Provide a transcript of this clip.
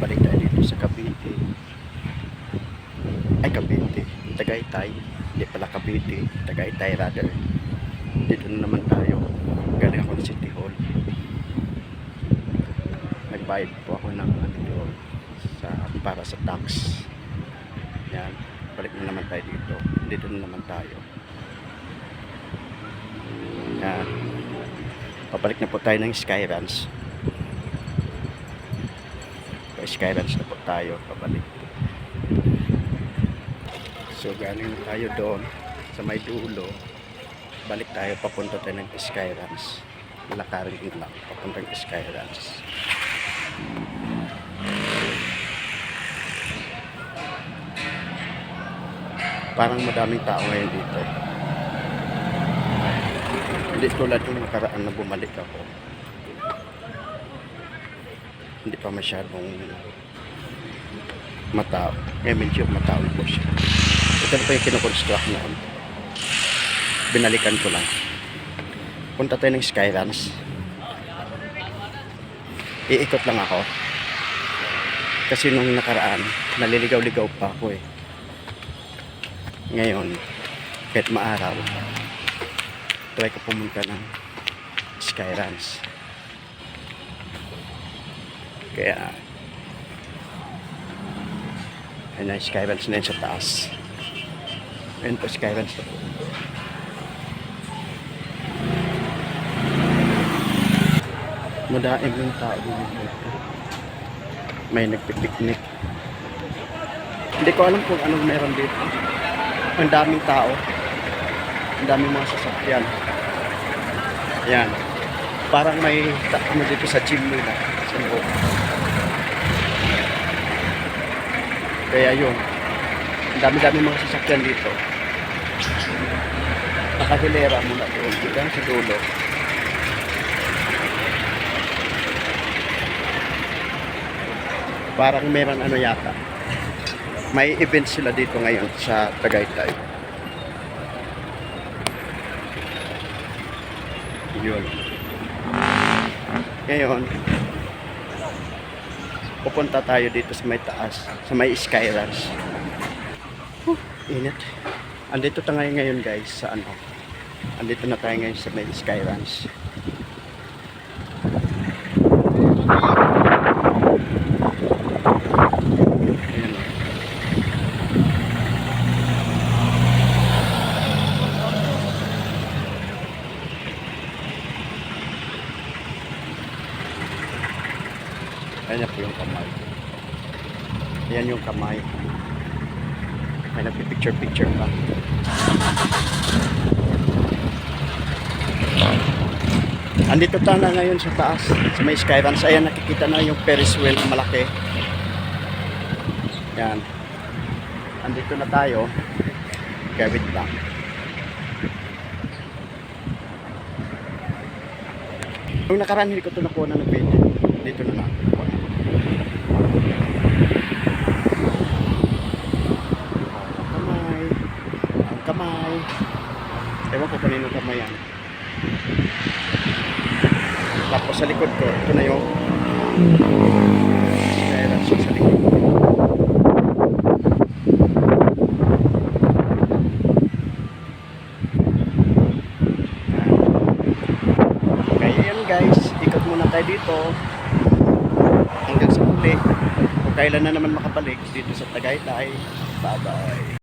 balik tayo dito sa Cavite. Ay, Cavite. Tagaytay. Hindi pala Cavite. Tagaytay rather. Dito na naman tayo. Galing ako ng City Hall. Nagbayad po ako ng doon para sa tax. Yan. Balik na naman tayo dito. Dito na naman tayo. Yan. Pabalik na po tayo ng Skyranch. Skyranch na po tayo. Pabalik. So galing tayo doon sa may dulo. Balik tayo. Papunta tayo ng Skyranch. Lakarin lang. Papunta ng Skyranch. Parang madaming tao ngayon dito. Hindi tulad yung nakaraan na bumalik ako. Hindi pa masyadong matao. Medyo matao po siya. Ito na pa yung kinoconstruct noon. Binalikan ko lang. Punta tayo ng Skyranch. Iikot lang ako. Kasi nung nakaraan, naliligaw-ligaw pa ako eh. Ngayon, kahit maaraw, try ko pumunta ng Skyranch. Kaya, ayun na, Skyranch na yun sa taas. Ayun po, Skyranch na po. Madaing yung tao dito. May nagpipiknik. Hindi ko alam kung anong meron dito. Ang daming tao. Ang daming mga sasakyan. Yan. Parang may ano dito sa gym nila. Sa loob. Kaya yun. Ang dami-dami mga sasakyan dito. Nakahilera muna doon. Diyan sa dulo. Parang meron ano yata. May event sila dito ngayon sa Tagaytay. Yun. Ngayon, pupunta tayo dito sa may taas, sa may Skyranch. Init. Andito tayo ngayon guys sa ano. Andito na tayo ngayon sa may Skyranch. Ayan po yung kamay. Ayan yung kamay. May nagpipicture-picture pa. Andito tayo na ngayon sa taas, sa may Skyranch. Ayan, nakikita na yung Ferris wheel na malaki. Yan. Andito na tayo. Gawit lang. Nung nakaraan, hindi ko ito nakuha na video. Dito na lang. Kamay. Ewan ko kanino kamay yan. Tapos sa likod ko, ito na yung Skyranch sa likod. Kaya yan guys, ikot muna tayo dito hanggang sa muli. Kung kailan na naman makabalik dito sa Tagaytay. Bye bye.